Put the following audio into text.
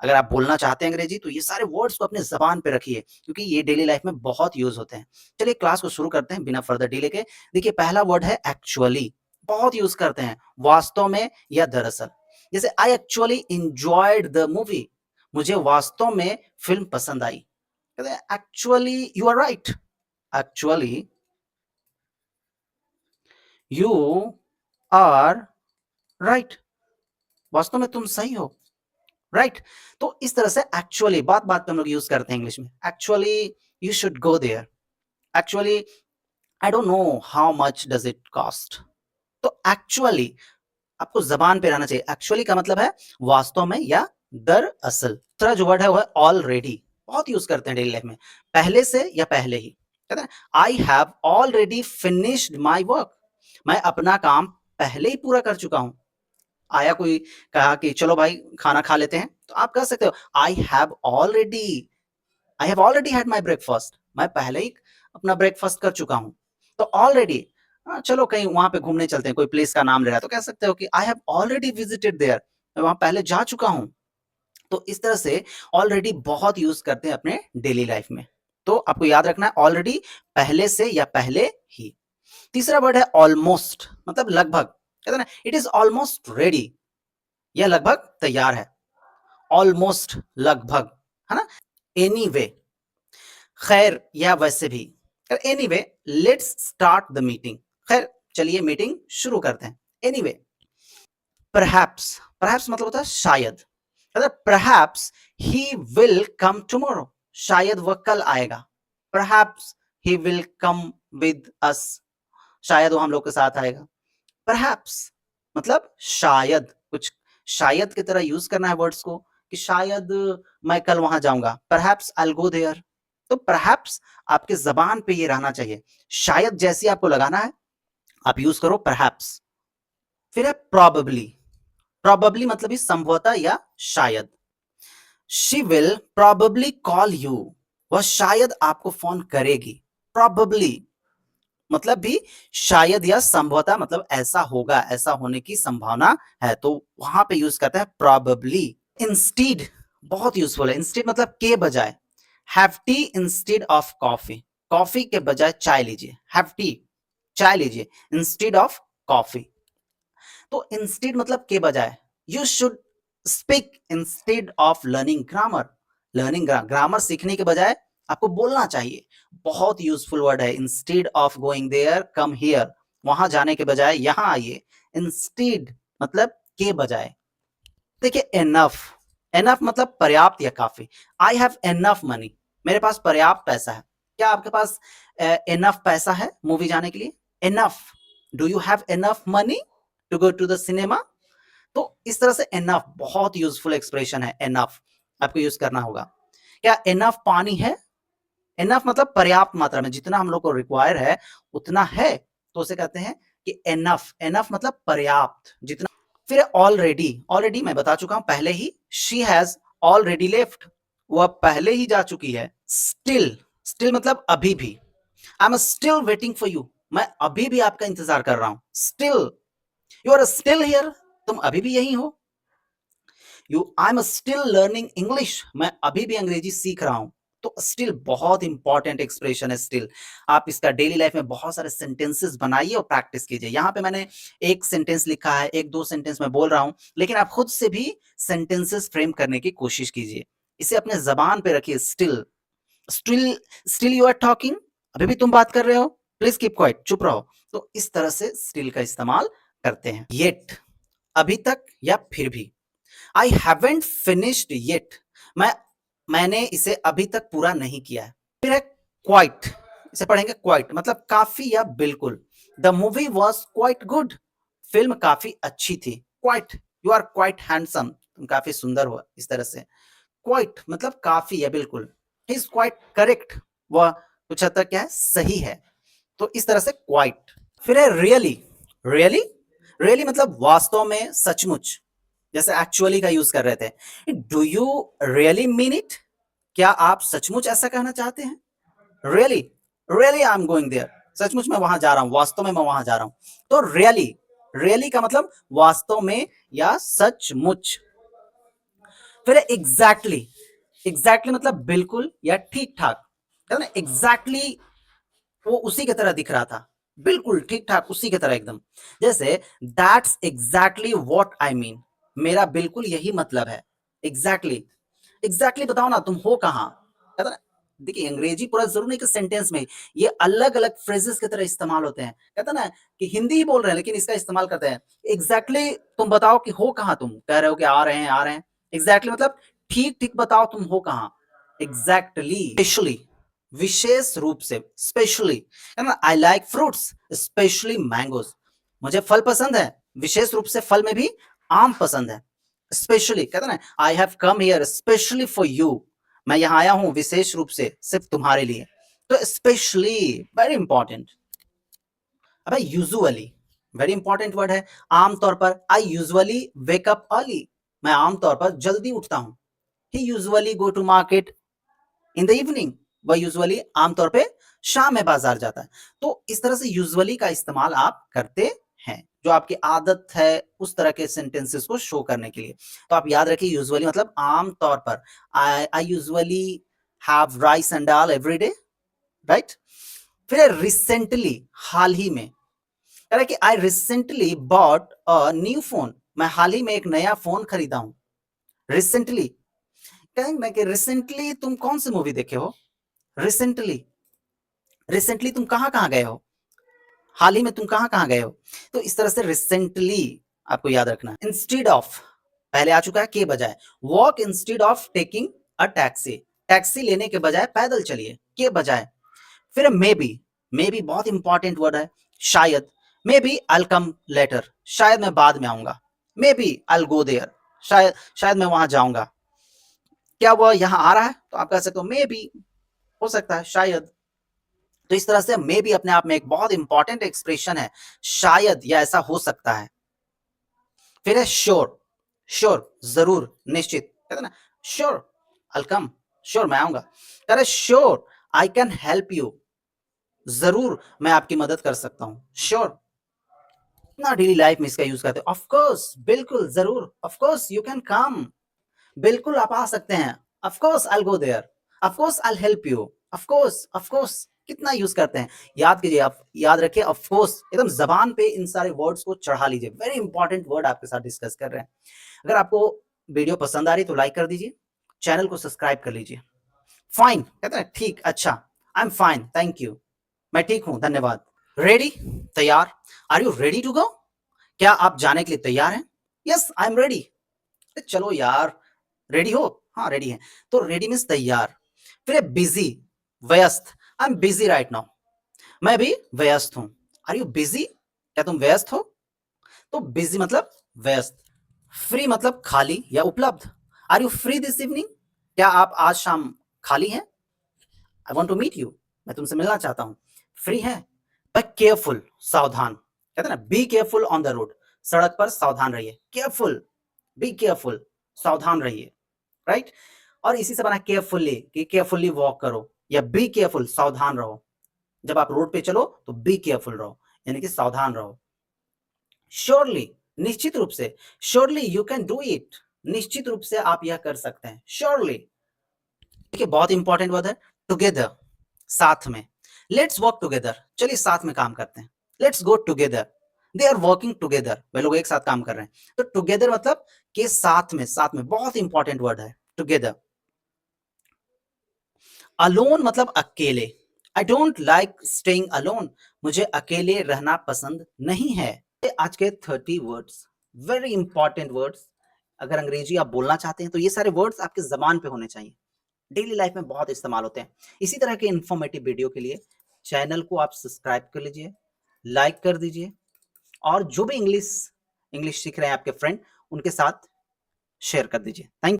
अगर आप बोलना चाहते हैं अंग्रेजी तो ये सारे वर्ड्स को अपने जबान पे रखिए, क्योंकि ये डेली लाइफ में बहुत यूज होते हैं। चलिए क्लास को शुरू करते हैं बिना फर्दर डिले के। देखिए पहला वर्ड है एक्चुअली, बहुत यूज करते हैं, वास्तव में या दरअसल। जैसे I actually enjoyed the movie, मुझे वास्तव में फिल्म पसंद आई। कहते हैं actually you are right, actually you are right, वास्तव में तुम सही हो, राइट। तो इस तरह से एक्चुअली बात बात पे हम लोग यूज करते हैं इंग्लिश में। Actually you should go there, actually I don't know how much does it cost. तो एक्चुअली आपको जबान पे रहना चाहिए। एक्चुअली का मतलब है वास्तव में या दरअसल। दूसरा जो वर्ड है वो है ऑलरेडी, बहुत यूज करते हैं डेली लाइफ में, पहले से या पहले ही। कहते हैं आई have already finished my work, मैं अपना काम पहले ही पूरा कर चुका हूं। आया कोई कहा कि चलो भाई खाना खा लेते हैं, तो आप कह सकते हो आई have already had my breakfast, मैं पहले ही अपना ब्रेकफास्ट कर चुका हूं। तो ऑलरेडी, चलो कहीं वहां पे घूमने चलते हैं, कोई प्लेस का नाम ले रहा है तो कह सकते हो कि I have already visited there, मैं वहां पहले जा चुका हूं। तो इस तरह से ऑलरेडी बहुत यूज करते हैं अपने डेली लाइफ में। तो आपको याद रखना है ऑलरेडी पहले से या पहले ही। तीसरा वर्ड है ऑलमोस्ट, मतलब लगभग। कहते हैं ना इट इज ऑलमोस्ट रेडी, यह लगभग तैयार है। ऑलमोस्ट लगभग, है ना। एनीवे, खैर या वैसे भी। Anyway let's start the meeting, खैर चलिए मीटिंग शुरू करते हैं। एनीवे, परहैप्स, परहैप्स मतलब होता है शायद। Perhaps he will come tomorrow, शायद वह कल आएगा। Perhaps he will come with us, शायद वो हम लोग के साथ आएगा। परहैप्स मतलब शायद, कुछ शायद की तरह यूज करना है वर्ड्स को, कि शायद मैं कल वहां जाऊंगा, perhaps I will go there. तो परहैप्स आपके जबान पे ये रहना चाहिए, शायद जैसी आपको लगाना है आप यूज करो परहैप्स। फिर है प्रॉबेबली, प्रॉबेबली मतलब संभवतः या शायद। She will probably call you, वह शायद आपको फोन करेगी। प्रॉबेबली मतलब भी शायद या संभवतः, मतलब ऐसा होगा, ऐसा होने की संभावना है, तो वहां पे यूज करते हैं प्रॉबेबली। इंस्टीड बहुत यूजफुल है, इंस्टीड मतलब के बजाय। Have tea instead of coffee, coffee के बजाय चाय लीजिए। हैव टी, चाय लीजिए इंस्टीड ऑफ कॉफी। तो इंस्टीड मतलब के बजाय। You should speak instead of learning grammar, learning grammar सीखने के बजाय आपको बोलना चाहिए। बहुत यूजफुल वर्ड है। Instead of going there come here, वहां जाने के बजाय यहां आइए। इंस्टीड मतलब के बजाय। देखिए एनफ, एनफ मतलब पर्याप्त या काफी। आई हैव एनफ मनी, मेरे पास पर्याप्त पैसा है। क्या आपके पास एनफ पैसा है मूवी जाने के लिए? Enough, do you have enough money to go to the cinema? तो इस तरह से एनफ बहुत यूजफुल एक्सप्रेशन है। एनफ आपको यूज करना होगा। क्या एनफ पानी है? एनफ मतलब पर्याप्त मात्रा में, जितना हम लोग को रिक्वायर है उतना है, तो उसे कहते हैं कि एनफ। एनफ मतलब पर्याप्त, जितना। फिर ऑलरेडी, ऑलरेडी मैं बता चुका हूं पहले ही। शी हैज ऑलरेडी लेफ्ट, वह पहले ही जा चुकी है। स्टिल, स्टिल मतलब अभी भी। I am still waiting for you, मैं अभी भी आपका इंतजार कर रहा हूं। Still, you are still here, तुम अभी भी यही हो। I am still learning English, मैं अभी भी अंग्रेजी सीख रहा हूं। तो स्टिल बहुत इंपॉर्टेंट एक्सप्रेशन है स्टिल। आप इसका डेली लाइफ में बहुत सारे सेंटेंसेस बनाइए और प्रैक्टिस कीजिए। यहाँ पे मैंने एक सेंटेंस लिखा है, एक दो सेंटेंस में बोल रहा हूं, लेकिन आप खुद से भी सेंटेंसेस फ्रेम करने की कोशिश कीजिए। इसे अपने जबान पे रखिए। Still, still, still you are talking, अभी भी तुम बात कर रहे हो, प्लीज कीप क्वाइट, चुप रहो। तो इस तरह से स्टिल का इस्तेमाल करते हैं। येट, अभी तक या फिर भी। आई हैवेंट फिनिश्ड येट, मैंने इसे अभी तक पूरा नहीं किया है। फिर है क्वाइट, इसे पढ़ेंगे क्वाइट मतलब काफी या बिल्कुल। The movie was quite good, फिल्म काफी अच्छी थी। Quite, you are quite handsome, तुम काफी सुंदर हो। इस तरह से क्वाइट मतलब काफी या बिल्कुल। ही इज क्वाइट करेक्ट, वह कुछ हद तक क्या है, सही है। तो इस तरह से क्वाइट। फिर है रियली, रियली, रियली मतलब वास्तव में, सचमुच। जैसे एक्चुअली का यूज कर रहे थे। Do you really mean it, क्या आप सचमुच ऐसा कहना चाहते हैं? Really, really I am going there, सचमुच मैं वहां जा रहा हूं, वास्तव में मैं वहां जा रहा हूं। तो रियली, रियली का मतलब वास्तव में या सचमुच। फिर एग्जैक्टली, एग्जैक्टली मतलब बिल्कुल या ठीक ठाक, है ना, एग्जैक्टली वो उसी की तरह दिख रहा था, बिल्कुल ठीक ठाक उसी की तरह एकदम। जैसे that's exactly what I mean, मेरा बिल्कुल यही मतलब है। एग्जैक्टली, एग्जैक्टली बताओ ना तुम हो कहाँ, कहता ना। देखिए अंग्रेजी पूरा जरूर नहीं कि सेंटेंस में, ये अलग अलग फ्रेजेस की तरह इस्तेमाल होते हैं। कहता ना कि हिंदी ही बोल रहे हैं लेकिन इसका इस्तेमाल करते हैं। एग्जैक्टली तुम बताओ कि हो कहाँ, तुम कह रहे हो कि आ रहे हैं, आ रहे हैं। एग्जैक्टली मतलब ठीक ठीक बताओ तुम हो कहाँ। एग्जैक्टली, स्पेशली विशेष रूप से, स्पेशली है ना। I like fruits specially mangoes, मुझे फल पसंद है, विशेष रूप से फल में भी आम पसंद है। स्पेशली कहते ना, I have come here specially for you, मैं यहां आया हूं विशेष रूप से सिर्फ तुम्हारे लिए। तो स्पेशली वेरी इंपॉर्टेंट। अब यूजुअली वेरी इंपॉर्टेंट वर्ड है। आमतौर पर I usually wake up early, मैं आमतौर पर जल्दी उठता हूं। He usually go to market in the evening, वह यूजुअली आमतौर पे शाम में बाजार जाता है। तो इस तरह से यूजुअली का इस्तेमाल आप करते हैं, जो आपकी आदत है उस तरह के सेंटेंसेस को शो करने के लिए। तो आप याद रखिए यूजुअली मतलब आमतौर पर। I usually have rice and dal every day, right. फिर रिसेंटली, हाल ही में, कह रहा है कि I recently bought a new phone, मैं हाल ही में एक नया फोन खरीदा हूं। रिसेंटली कहेंगे ना कि रिसेंटली तुम कौन सी मूवी देखे हो, रिसेंटली, रिसेंटली तुम कहां कहां गए हो, हाल ही में तुम कहां कहां गए हो। तो इस तरह से रिसेंटली आपको याद रखना है। इंस्टीड ऑफ पहले आ चुका है के बजाय, walk instead of taking a taxi, taxi लेने के बजाय पैदल चलिए, के बजाय। फिर मे बी बहुत इंपॉर्टेंट वर्ड है। शायद, may B I come later, शायद मैं बाद में आऊंगा। May B I go there, शायद शायद मैं वहां जाऊंगा। क्या वह यहां आ रहा है, तो आप कह सकते हो मे बी, हो सकता है, शायद। तो इस तरह से मे बी अपने आप में एक बहुत इंपॉर्टेंट एक्सप्रेशन है, शायद या ऐसा हो सकता है। फिर है श्योर, श्योर जरूर, निश्चित, कहते ना श्योर आई कम, श्योर मैं आऊंगा। कह रहे sure I can help you, जरूर मैं आपकी मदद कर सकता हूं। श्योर ना डेली लाइफ में इसका यूज करते हैं। ऑफ कोर्स, बिल्कुल जरूर, of course you can come, बिल्कुल आप आ सकते हैं। Of course I go there, of course I help you, of course कितना यूज करते हैं। याद कीजिए, आप याद रखिए, ऑफ कोर्स एकदम जबान पे इन सारे वर्ड्स को चढ़ा लीजिए। वेरी इंपॉर्टेंट वर्ड आपके साथ डिस्कस कर रहे हैं। अगर आपको वीडियो पसंद आ रही तो लाइक कर दीजिए, चैनल को सब्सक्राइब कर लीजिए। फाइन कहते हैं ठीक, अच्छा, I am fine thank you, मैं ठीक हूं धन्यवाद। रेडी तैयार, are you ready to go, क्या आप जाने के लिए तैयार हैं। यस आई एम रेडी, चलो यार, रेडी हो, हाँ रेडी है। तो रेडी मीन्स तैयार। फिर बिजी, व्यस्त, I am busy right now, मैं भी व्यस्त हूं। आर यू बिजी, क्या तुम व्यस्त हो। तो बिजी मतलब व्यस्त। फ्री मतलब खाली या उपलब्ध, are you free this evening, क्या आप आज शाम खाली हैं। I want to meet you, मैं तुमसे मिलना चाहता हूं। फ्री है। केयरफुल सावधान, कहते ना be careful on the road, सड़क पर सावधान रहिए। केयरफुल, बी केयरफुल, सावधान रहिए, राइट। और इसी से बना केयरफुल्ली, कि केयरफुल्ली वॉक करो, या बी केयरफुल सावधान रहो। जब आप रोड पे चलो तो बी केयरफुल रहो, यानी कि सावधान रहो। श्योरली निश्चित रूप से, surely you can do it, निश्चित रूप से आप यह कर सकते हैं। श्योरली देखिए बहुत इंपॉर्टेंट वर्ड है। टुगेदर साथ में, लेट्स वर्क टुगेदर, चलिए साथ में काम करते हैं। Let's go together, they are working together, वे लोग एक साथ काम कर रहे हैं। तो टुगेदर मतलब के साथ में, साथ में बहुत इंपॉर्टेंट वर्ड है टुगेदर। अलोन मतलब अकेले, I don't like staying alone, मुझे अकेले रहना पसंद नहीं है। आज के 30 वर्ड्स, वेरी इंपॉर्टेंट वर्ड्स। अगर अंग्रेजी आप बोलना चाहते हैं तो ये सारे वर्ड्स आपके जबान पे होने चाहिए, डेली लाइफ में बहुत इस्तेमाल होते हैं। इसी तरह के इंफॉर्मेटिव वीडियो के लिए चैनल को आप सब्सक्राइब कर लीजिए, लाइक कर दीजिए, और जो भी इंग्लिश इंग्लिश सीख रहे हैं आपके फ्रेंड, उनके साथ शेयर कर दीजिए। थैंक